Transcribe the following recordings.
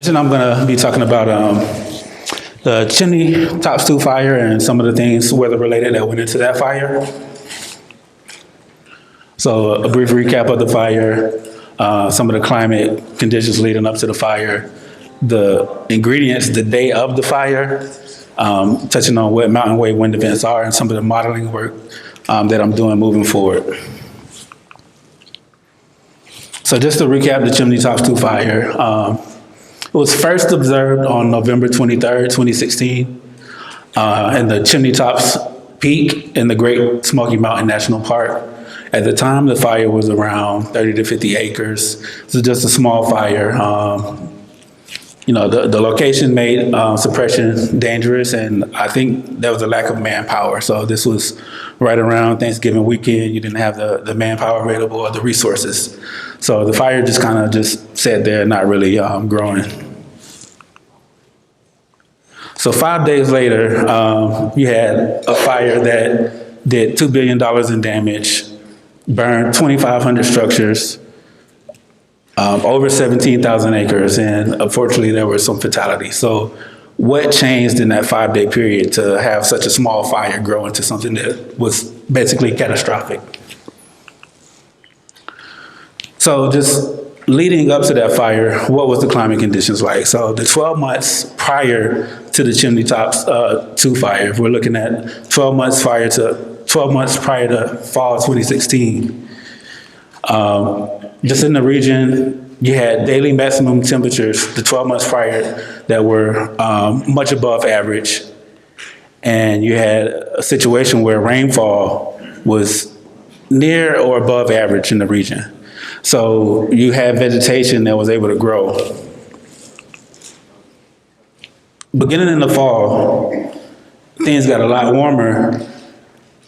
And I'm going to be talking about the Chimney Tops II fire and some of the things weather related that went into that fire. So a brief recap of the fire, some of the climate conditions leading up to the fire, the ingredients the day of the fire, touching on what mountain wave wind events are and some of the modeling work that I'm doing moving forward. So just to recap the Chimney Tops II fire, it was first observed on November 23rd, 2016, in the Chimney Tops Peak in the Great Smoky Mountain National Park. At the time, the fire was around 30 to 50 acres. It was just a small fire. The location made suppression dangerous, and I think there was a lack of manpower. So this was right around Thanksgiving weekend. You didn't have the manpower available or the resources. So the fire just kind of just sat there, not really growing. So 5 days later, you had a fire that did $2 billion in damage, burned 2,500 structures, over 17,000 acres, and unfortunately there were some fatalities. So what changed in that 5-day period to have such a small fire grow into something that was basically catastrophic? So just leading up to that fire, what was the climate conditions like? So the 12 months prior to the Chimney Tops II fire, if we're looking at 12 months prior to fall 2016, just in the region, you had daily maximum temperatures the 12 months prior that were much above average. And you had a situation where rainfall was near or above average in the region. So you had vegetation that was able to grow. Beginning in the fall, things got a lot warmer,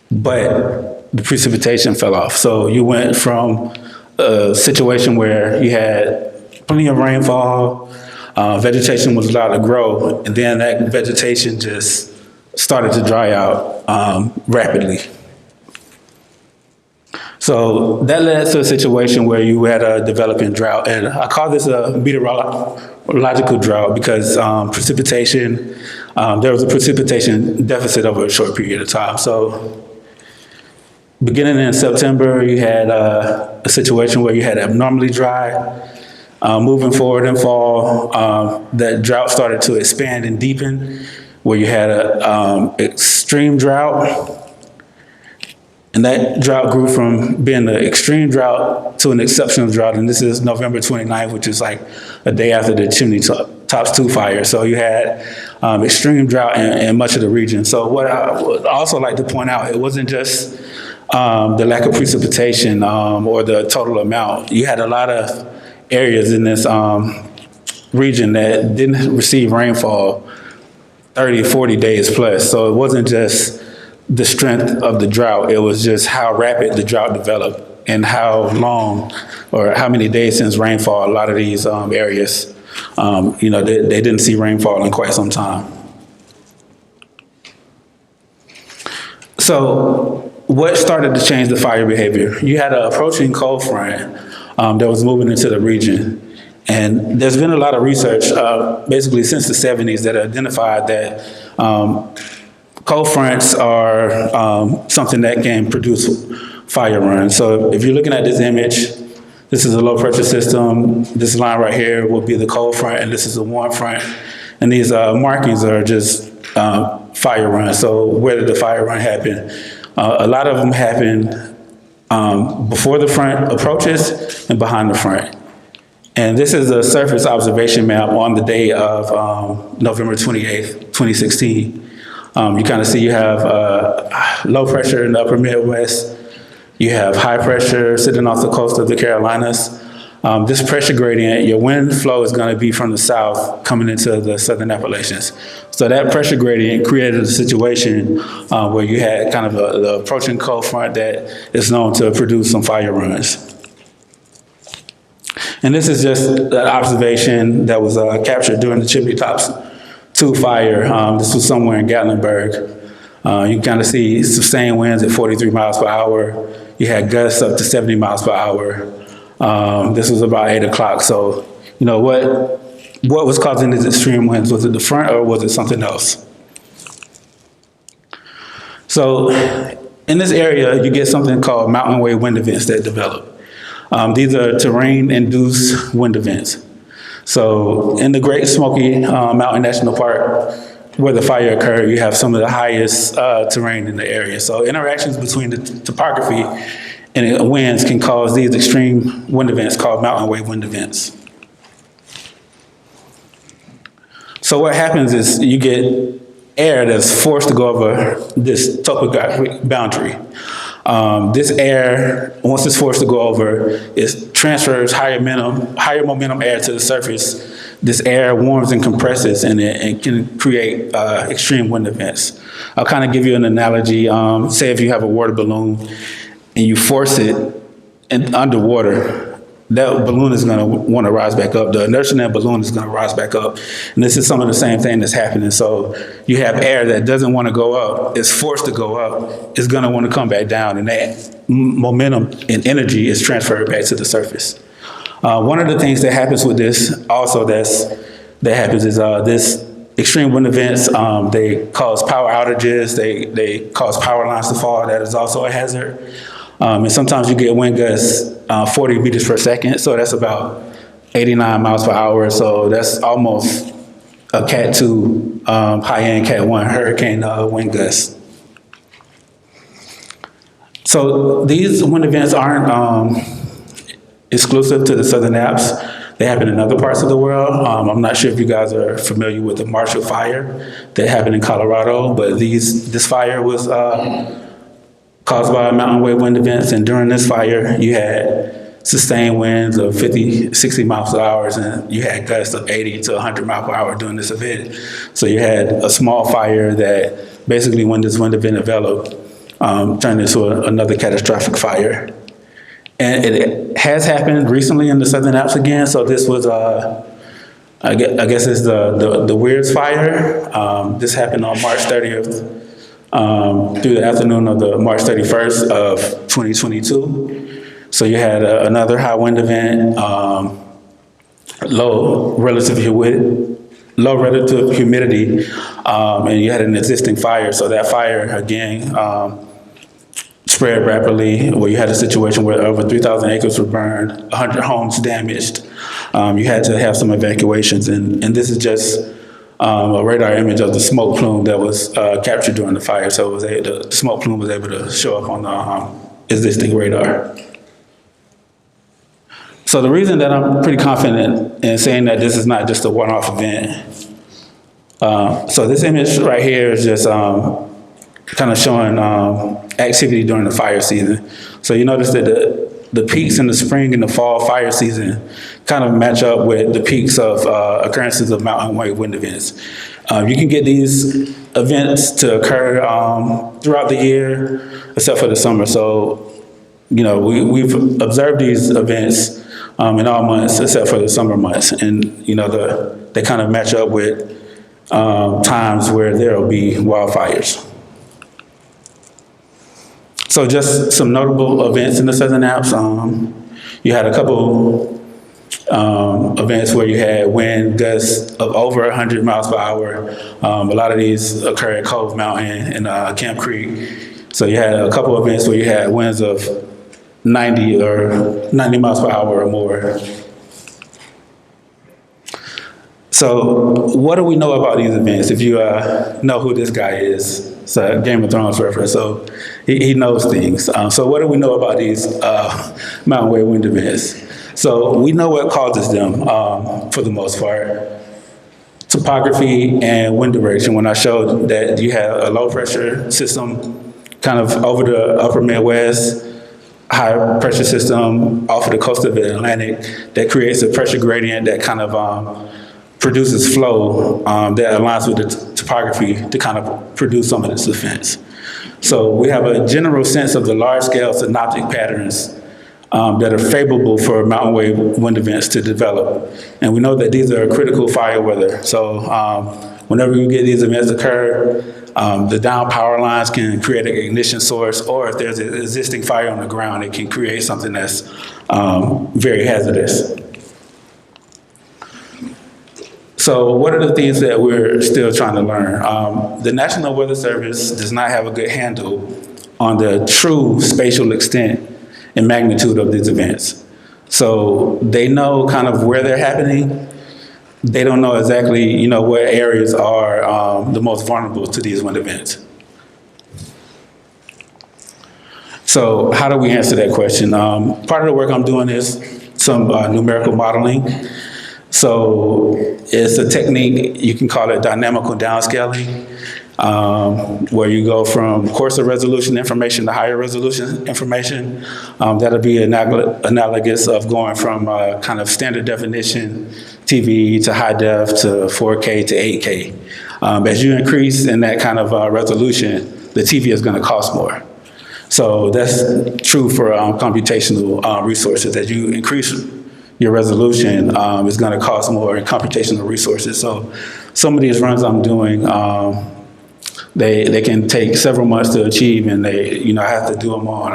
but the precipitation fell off. So you went from a situation where you had plenty of rainfall, vegetation was allowed to grow, and then that vegetation just started to dry out rapidly. So that led to a situation where you had a developing drought, and I call this a meteorological drought because precipitation, there was a precipitation deficit over a short period of time. So beginning in September, you had a situation where you had abnormally dry. Moving forward in fall, that drought started to expand and deepen, where you had an extreme drought. And that drought grew from being an extreme drought to an exceptional drought. And this is November 29th, which is like a day after the Chimney Tops II fire. So you had extreme drought in much of the region. So what I would also like to point out, it wasn't just the lack of precipitation or the total amount. You had a lot of areas in this region that didn't receive rainfall 30, 40 days plus. So it wasn't just the strength of the drought, it was just how rapid the drought developed and how long or how many days since rainfall a lot of these areas, they didn't see rainfall in quite some time. So what started to change the fire behavior? You had an approaching cold front that was moving into the region. And there's been a lot of research, basically since the 70s, that identified that cold fronts are something that can produce fire runs. So if you're looking at this image, this is a low pressure system. This line right here will be the cold front, and this is the warm front. And these markings are just fire runs. So where did the fire run happen? A lot of them happen before the front approaches and behind the front. And this is a surface observation map on the day of November 28th, 2016. You kind of see you have low pressure in the upper Midwest. You have high pressure sitting off the coast of the Carolinas. This pressure gradient, your wind flow is going to be from the south coming into the southern Appalachians. So that pressure gradient created a situation where you had kind of the approaching cold front that is known to produce some fire runs. And this is just an observation that was captured during the Chimney Tops II fire. This was somewhere in Gatlinburg. You can kind of see sustained winds at 43 miles per hour. You had gusts up to 70 miles per hour. This was about 8 o'clock. So, what what was causing these extreme winds? Was it the front or was it something else? So in this area, you get something called mountain wave wind events that develop. These are terrain-induced wind events. So in the Great Smoky Mountain National Park, where the fire occurred, you have some of the highest terrain in the area. So interactions between the topography and winds can cause these extreme wind events called mountain wave wind events. So what happens is you get air that's forced to go over this topographic boundary. This air, once it's forced to go over, it transfers higher momentum air to the surface. This air warms and compresses, and it can create extreme wind events. I'll kind of give you an analogy. Say if you have a water balloon and you force it underwater, that balloon is going to want to rise back up. The inertia in that balloon is going to rise back up. And this is some of the same thing that's happening. So you have air that doesn't want to go up, it's forced to go up, it's going to want to come back down, and that momentum and energy is transferred back to the surface. One of the things that happens with this also that happens is this extreme wind events, they cause power outages, they cause power lines to fall. That is also a hazard. And sometimes you get wind gusts 40 meters per second, so that's about 89 miles per hour. So that's almost a Cat 2, high-end Cat 1 hurricane wind gust. So these wind events aren't exclusive to the Southern Alps. They happen in other parts of the world. I'm not sure if you guys are familiar with the Marshall Fire that happened in Colorado, but this fire was caused by mountain wave wind events, and during this fire, you had sustained winds of 50, 60 miles per hour, and you had gusts of 80 to 100 miles per hour during this event. So you had a small fire that basically, when this wind event developed, turned into another catastrophic fire. And it has happened recently in the Southern Alps again. So this was, I guess it's the Weirds fire. This happened on March 30th. Through the afternoon of the March 31st of 2022. So you had another high wind event, low relative humidity, and you had an existing fire. So that fire, again, spread rapidly, where you had a situation where over 3,000 acres were burned, 100 homes damaged. You had to have some evacuations, and this is just a radar image of the smoke plume that was captured during the fire. So the smoke plume was able to show up on the existing radar. So the reason that I'm pretty confident in saying that this is not just a one-off event. So this image right here is just kind of showing activity during the fire season. So you notice that the peaks in the spring and the fall fire season kind of match up with the peaks of occurrences of mountain wave wind events. You can get these events to occur throughout the year, except for the summer. So, you know, we've observed these events in all months except for the summer months. And, you know, they kind of match up with times where there will be wildfires. So just some notable events in the Southern Alps. You had a couple events where you had wind gusts of over 100 miles per hour. A lot of these occur at Cove Mountain and Camp Creek. So you had a couple events where you had winds of 90 miles per hour or more. So what do we know about these events? If you know who this guy is, it's a Game of Thrones reference, so he knows things. So what do we know about these mountain wave wind events? So we know what causes them for the most part. Topography and wind direction. When I showed that you have a low pressure system kind of over the upper Midwest, high pressure system off of the coast of the Atlantic that creates a pressure gradient that kind of produces flow that aligns with the topography to kind of produce some of this defense. So we have a general sense of the large-scale synoptic patterns that are favorable for mountain wave wind events to develop. And we know that these are critical fire weather. So whenever you get these events occur, the down power lines can create an ignition source, or if there's an existing fire on the ground, it can create something that's very hazardous. So what are the things that we're still trying to learn? The National Weather Service does not have a good handle on the true spatial extent and magnitude of these events. So they know kind of where they're happening. They don't know exactly, what areas are the most vulnerable to these wind events. So how do we answer that question? Part of the work I'm doing is some numerical modeling. So it's a technique, you can call it dynamical downscaling, where you go from coarser resolution information to higher resolution information. That'll be analogous of going from kind of standard definition TV to high def to 4K to 8K. As you increase in that kind of resolution, the TV is going to cost more. So that's true for computational resources. As you increase your resolution, it's going to cost more in computational resources. So some of these runs I'm doing, they can take several months to achieve, and I have to do them on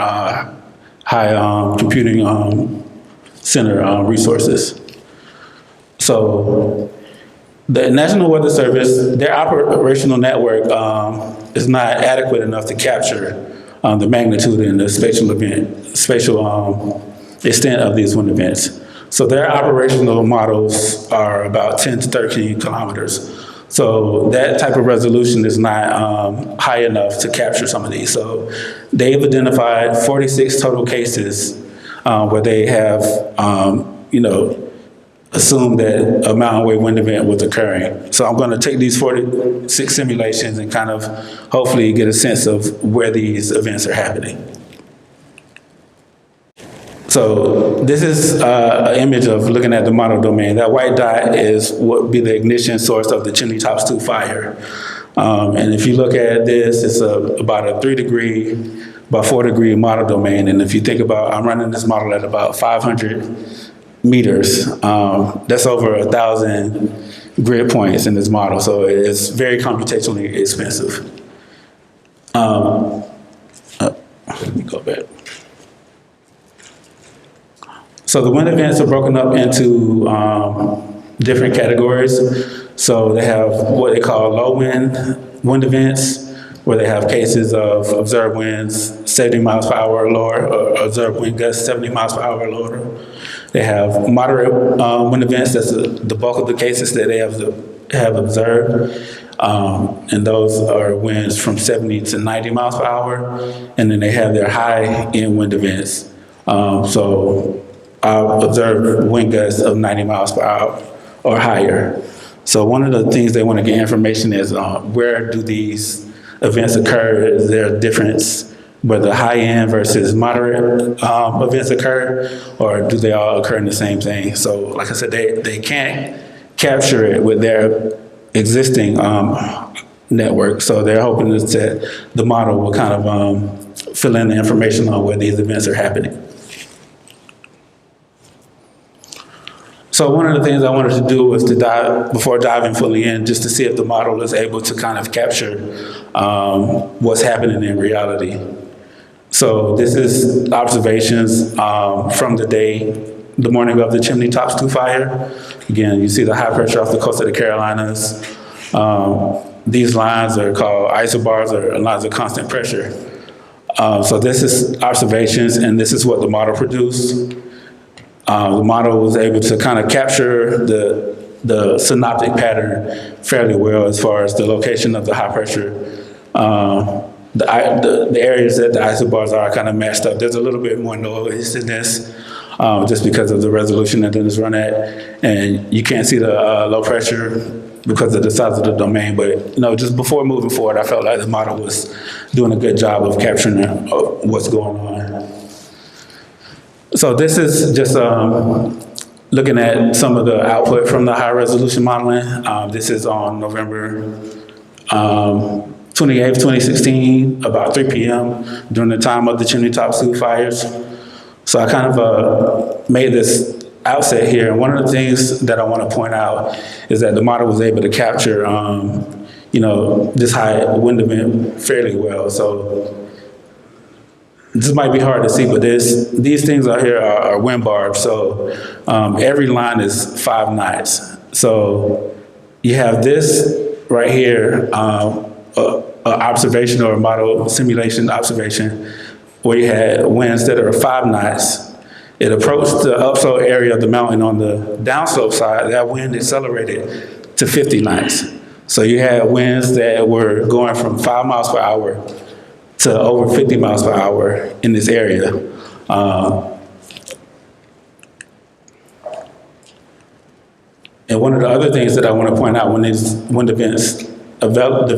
high computing center resources. So the National Weather Service, their operational network is not adequate enough to capture the magnitude and the spatial extent of these wind events. So their operational models are about 10 to 13 kilometers. So that type of resolution is not high enough to capture some of these. So they've identified 46 total cases where they have, assumed that a mountain wave wind event was occurring. So I'm going to take these 46 simulations and kind of hopefully get a sense of where these events are happening. So this is an image of looking at the model domain. That white dot is what would be the ignition source of the Chimney Tops II fire. And if you look at this, it's about a 3 degree by 4 degree model domain. And if you think about, I'm running this model at about 500 meters. That's over 1,000 grid points in this model. So it's very computationally expensive. Let me go back. So the wind events are broken up into different categories. So they have what they call low wind events, where they have cases of observed winds 70 miles per hour or lower, or observed wind gusts 70 miles per hour or lower. They have moderate wind events. That's the bulk of the cases that they have observed. And those are winds from 70 to 90 miles per hour. And then they have their high-end wind events. So I've observed wind gusts of 90 miles per hour or higher. So one of the things they want to get information is where do these events occur? Is there a difference whether high-end versus moderate events occur, or do they all occur in the same thing? So like I said, they can't capture it with their existing network. So they're hoping that the model will kind of fill in the information on where these events are happening. So one of the things I wanted to do was before diving fully in, just to see if the model is able to kind of capture what's happening in reality. So this is observations from the morning of the Chimney Tops II fire. Again, you see the high pressure off the coast of the Carolinas. These lines are called isobars, or lines of constant pressure. So this is observations, and this is what the model produced. The model was able to kind of capture the synoptic pattern fairly well as far as the location of the high pressure. The areas that the isobars are kind of matched up. There's a little bit more noise in this just because of the resolution that it is run at. And you can't see the low pressure because of the size of the domain. But just before moving forward, I felt like the model was doing a good job of capturing what's going on. So this is just looking at some of the output from the high resolution modeling. This is on November 28th, 2016, about 3 p.m. during the time of the Chimney Tops II fires. So I kind of made this outset here. And one of the things that I want to point out is that the model was able to capture, this high wind event fairly well. So this might be hard to see, but these things out here are wind barbs. So every line is 5 knots. So You have this right here, observation or model simulation observation, where you had winds that are 5 knots. It approached the upslope area of the mountain on the downslope side. That wind accelerated to 50 knots. So you had winds that were going from 5 miles per hour to over 50 miles per hour in this area. And one of the other things that I want to point out when these wind events develop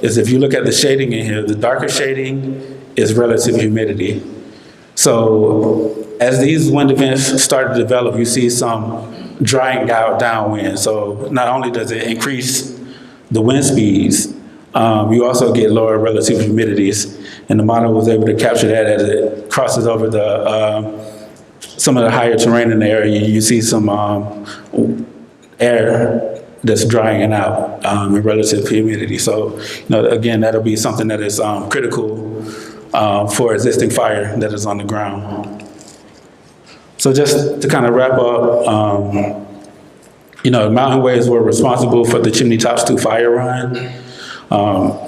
is if you look at the shading in here, the darker shading is relative humidity. So as these wind events start to develop, you see some drying out downwind. So not only does it increase the wind speeds, you also get lower relative humidities. And the model was able to capture that as it crosses over some of the higher terrain in the area. You see some air that's drying out in relative humidity. So, again, that'll be something that is critical for existing fire that is on the ground. So just to kind of wrap up, mountain waves were responsible for the Chimney Tops II fire run.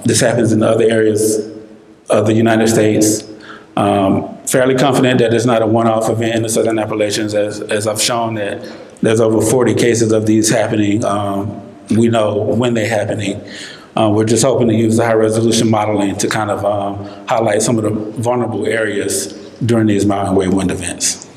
This happens in other areas of the United States. Fairly confident that it's not a one-off event in the Southern Appalachians, as I've shown that there's over 40 cases of these happening. We know when they're happening. We're just hoping to use the high-resolution modeling to kind of highlight some of the vulnerable areas during these mountain wave wind events.